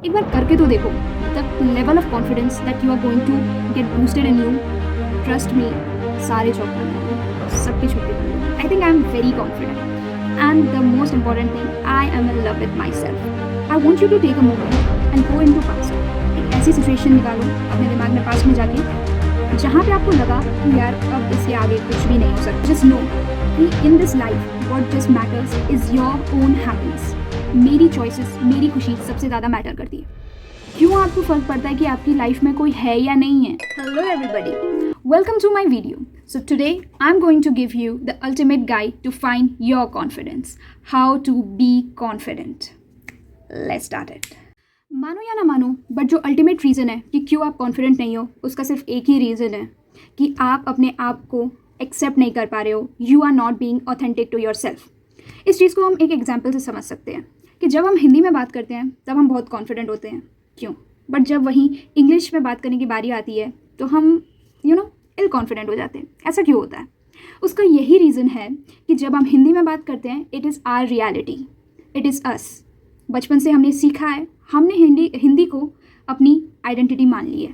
एक बार करके तो देखो. The level of confidence that you are going to get boosted in you, trust me, सारे जॉब करना, सबकी छुट्टी करना. I think I am very confident. And the most important thing, I am in love with myself. I want you to take a moment and go into past. एक ऐसी situation निकालो अपने दिमाग में पास्ट में जाके जहाँ पे आपको लगा कि यार अब इसके आगे कुछ भी नहीं हो सकता. जस्ट नो कि in this life what just matters is your own happiness. मेरी चॉइसेस, मेरी खुशी सबसे ज़्यादा मैटर करती है. क्यों आपको फ़र्क पड़ता है कि आपकी लाइफ में कोई है या नहीं है? Hello everybody, welcome to my video. So today I'm going to give you the ultimate guide to find your confidence. How to be confident. Let's start it. मानो या ना मानो, बट जो अल्टीमेट रीज़न है कि क्यों आप कॉन्फिडेंट नहीं हो, उसका सिर्फ एक ही रीज़न है कि आप अपने आप को एक्सेप्ट नहीं कर पा रहे हो. You are not being authentic to yourself. इस चीज़ को हम एक एग्जाम्पल से समझ सकते हैं कि जब हम हिंदी में बात करते हैं तब हम बहुत कॉन्फिडेंट होते हैं. क्यों? बट जब वहीं इंग्लिश में बात करने की बारी आती है तो हम इल कॉन्फिडेंट हो जाते हैं. ऐसा क्यों होता है? उसका यही रीज़न है कि जब हम हिंदी में बात करते हैं, it is our reality, it is us. बचपन से हमने सीखा है, हमने हिंदी को अपनी आइडेंटिटी मान ली है.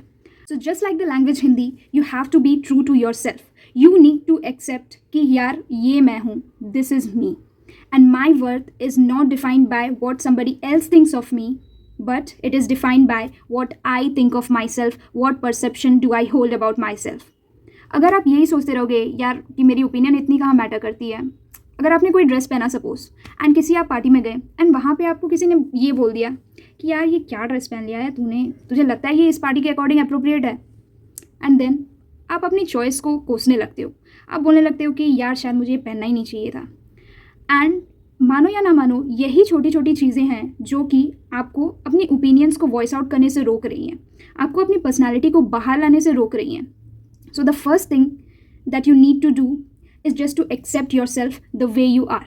So just like the language Hindi, you have to be true to yourself. You need to accept कि यार ये मैं हूँ, this is me, and my worth is not defined by what somebody else thinks of me, but it is defined by what I think of myself, what perception do I hold about myself. अगर आप यही सोचते रहोगे यार कि मेरी opinion इतनी कहाँ मैटर करती है. अगर आपने कोई ड्रेस पहना सपोज एंड किसी आप पार्टी में गए एंड वहाँ पे आपको किसी ने ये बोल दिया कि यार ये क्या ड्रेस पहन लिया है तूने, तुझे लगता है ये इस पार्टी के अकॉर्डिंग अप्रोप्रिएट है, एंड देन आप अपनी चॉइस को कोसने लगते हो. आप बोलने लगते हो कि यार शायद मुझे ये पहनना ही नहीं चाहिए था. एंड मानो या ना मानो, यही छोटी छोटी चीज़ें हैं जो कि आपको अपनी ओपिनियंस को वॉइस आउट करने से रोक रही हैं, आपको अपनी पर्सनालिटी को बाहर लाने से रोक रही हैं. So the first thing that you need to do is just to accept yourself the way you are.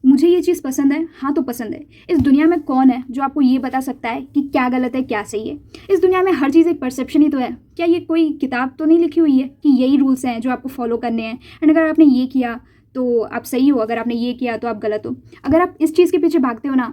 मुझे ये चीज़ पसंद है, हाँ तो पसंद है. इस दुनिया में कौन है जो आपको ये बता सकता है कि क्या गलत है क्या सही है? इस दुनिया में हर चीज़ एक परसेप्शन ही तो है. क्या ये कोई किताब तो नहीं लिखी हुई है कि यही रूल्स हैं जो आपको फॉलो करने हैं, एंड अगर आपने ये किया तो आप सही हो, अगर आपने ये किया तो आप गलत हो? अगर आप इस चीज़ के पीछे भागते हो ना,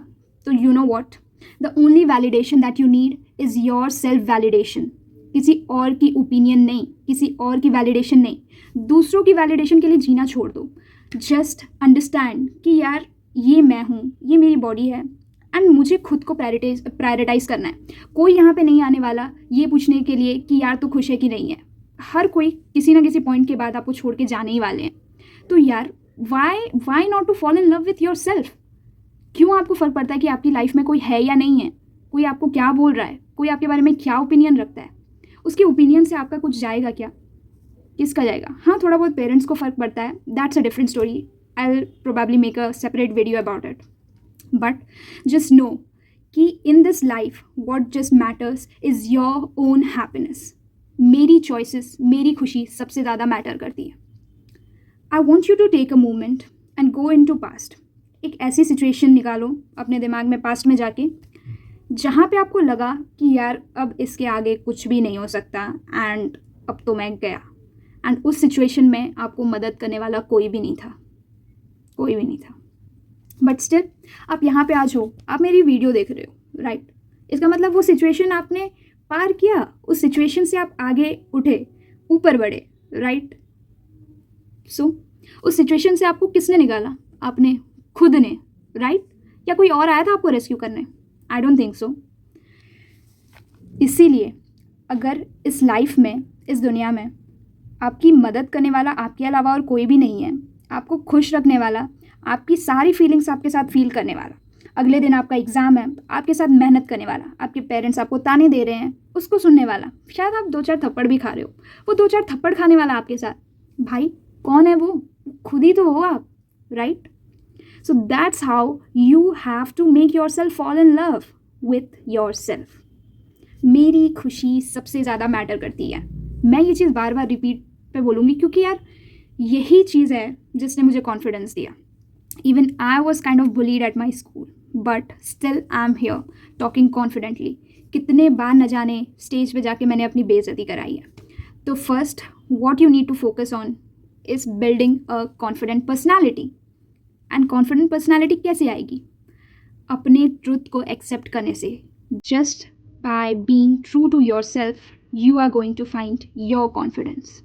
तो you know what, the only validation that you need is your self validation. किसी और की ओपिनियन नहीं, किसी और की वैलिडेशन नहीं. दूसरों की वैलिडेशन के लिए जीना छोड़ दो. जस्ट अंडरस्टैंड कि यार ये मैं हूँ, ये मेरी बॉडी है, एंड मुझे खुद को प्रायोरिटाइज करना है. कोई यहाँ पे नहीं आने वाला ये पूछने के लिए कि यार तू खुश है कि नहीं है. हर कोई किसी ना किसी पॉइंट के बाद आपको छोड़ के जाने ही वाले हैं. तो यार why not to fall in love with yourself? क्यों आपको फ़र्क पड़ता है कि आपकी लाइफ में कोई है या नहीं है? कोई आपको क्या बोल रहा है, कोई आपके बारे में क्या ओपिनियन रखता है? उसके ओपिनियन से आपका कुछ जाएगा क्या? किसका जाएगा? हाँ, थोड़ा बहुत पेरेंट्स को फ़र्क पड़ता है, that's a different story. I will probably make a separate video about it. But just know कि in this life what just matters is your own happiness. मेरी चॉइसेस, मेरी खुशी सबसे ज़्यादा मैटर करती है. I want you to take a moment and go into past. एक ऐसी सिचुएशन निकालो अपने दिमाग में पास्ट में जाके जहाँ पे आपको लगा कि यार अब इसके आगे कुछ भी नहीं हो सकता, एंड अब तो मैं गया. एंड उस सिचुएशन में आपको मदद करने वाला कोई भी नहीं था, कोई भी नहीं था. बट स्टिल आप यहाँ पे आज हो, आप मेरी वीडियो देख रहे हो, राइट? इसका मतलब वो सिचुएशन आपने पार किया, उस सिचुएशन से आप आगे उठे, ऊपर बढ़े, राइट? सो उस सिचुएशन से आपको किसने निकाला? आपने, खुद ने, राइट? या कोई और आया था आपको रेस्क्यू करने? I don't think so. इसीलिए अगर इस लाइफ में, इस दुनिया में आपकी मदद करने वाला आपके अलावा और कोई भी नहीं है, आपको खुश रखने वाला, आपकी सारी फीलिंग्स आपके साथ फील करने वाला, अगले दिन आपका एग्ज़ाम है, आपके साथ मेहनत करने वाला, आपके पेरेंट्स आपको ताने दे रहे हैं, उसको सुनने वाला, शायद आप 2-4 थप्पड़ भी खा रहे हो, वो 2-4 थप्पड़ खाने वाला आपके साथ, भाई कौन है वो? खुद ही तो हो आप, right? So that's how you have to make yourself fall in love with yourself. मेरी खुशी सबसे ज़्यादा मैटर करती है. मैं ये चीज़ बार बार रिपीट पे बोलूँगी क्योंकि यार यही चीज़ है जिसने मुझे कॉन्फिडेंस दिया. Even I was kind of bullied at my school, but still I am here talking confidently. कितने बार न जाने स्टेज पे जाके मैंने अपनी बेइज्जती कराई है. तो first what you need to focus on is building a confident personality. And confident personality कैसे आएगी? अपने ट्रुथ को एक्सेप्ट करने से, Just by being true to yourself, you are going to find your confidence.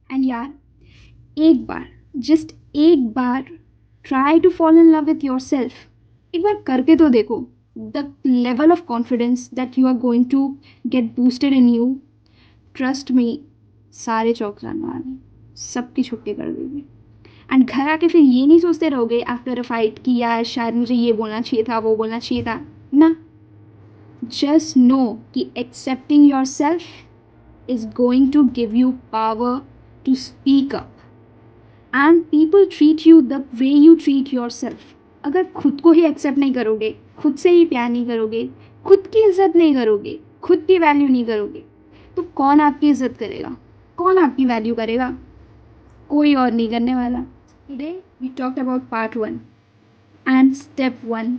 And यार, एक बार, just एक बार try to fall in love with yourself. एक बार करके तो देखो. The level of confidence that you are going to get boosted in you, trust me, सारे चौक जाने वाले, सबकी छुट्टी कर देगी. एंड घर आके फिर ये नहीं सोचते रहोगे आफ्टर अ फाइट कि यार शायद मुझे ये बोलना चाहिए था, वो बोलना चाहिए था. ना, just know कि accepting yourself is going to give you power to speak up. And people treat you the way you treat yourself. अगर खुद को ही एक्सेप्ट नहीं करोगे, खुद से ही प्यार नहीं करोगे, खुद की इज्जत नहीं करोगे, खुद की वैल्यू नहीं करोगे, तो कौन आपकी इज्जत करेगा, कौन आपकी वैल्यू करेगा? कोई और नहीं करने वाला. Today we talked about part 1 and step 1,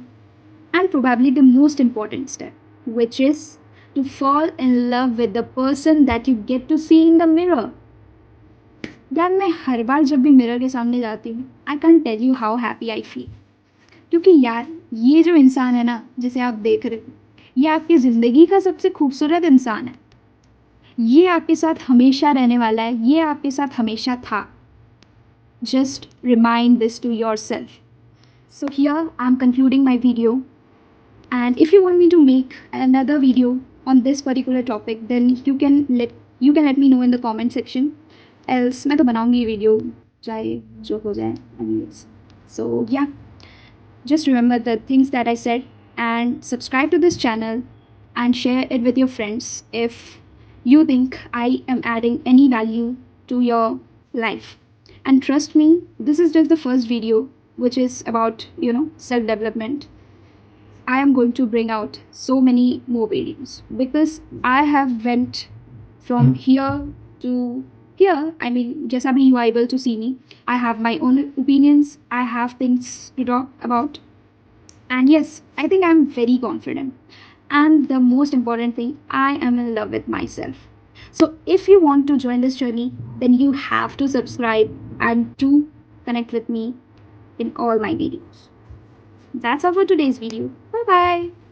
and probably the most important step, which is to fall in love with the person that you get to see in the mirror. यार मैं हर बार जब भी मिरर के सामने जाती हूँ, I can tell you how happy I feel. क्योंकि यार ये जो इंसान है ना जिसे आप देख रहे हो, ये आपकी ज़िंदगी का सबसे खूबसूरत इंसान है. ये आपके साथ हमेशा रहने वाला है, ये आपके साथ हमेशा था. Just remind this to yourself. So here I'm concluding my video, and if you want me to make another video on this particular topic, then you can let me know in the comment section. Else मैं तो बनाऊंगी video चाहे जो हो जाए. Anyways, so yeah, just remember the things that I said and subscribe to this channel and share it with your friends if you think I am adding any value to your life. And trust me, this is just the first video which is about self development. I am going to bring out so many more videos because I have went from here to here. I mean, just abhi you are able to see me. I have my own opinions, I have things to talk about, and yes, I think I'm very confident. And the most important thing, I am in love with myself. So if you want to join this journey, then you have to subscribe and to connect with me in all my videos. That's all for today's video. Bye bye.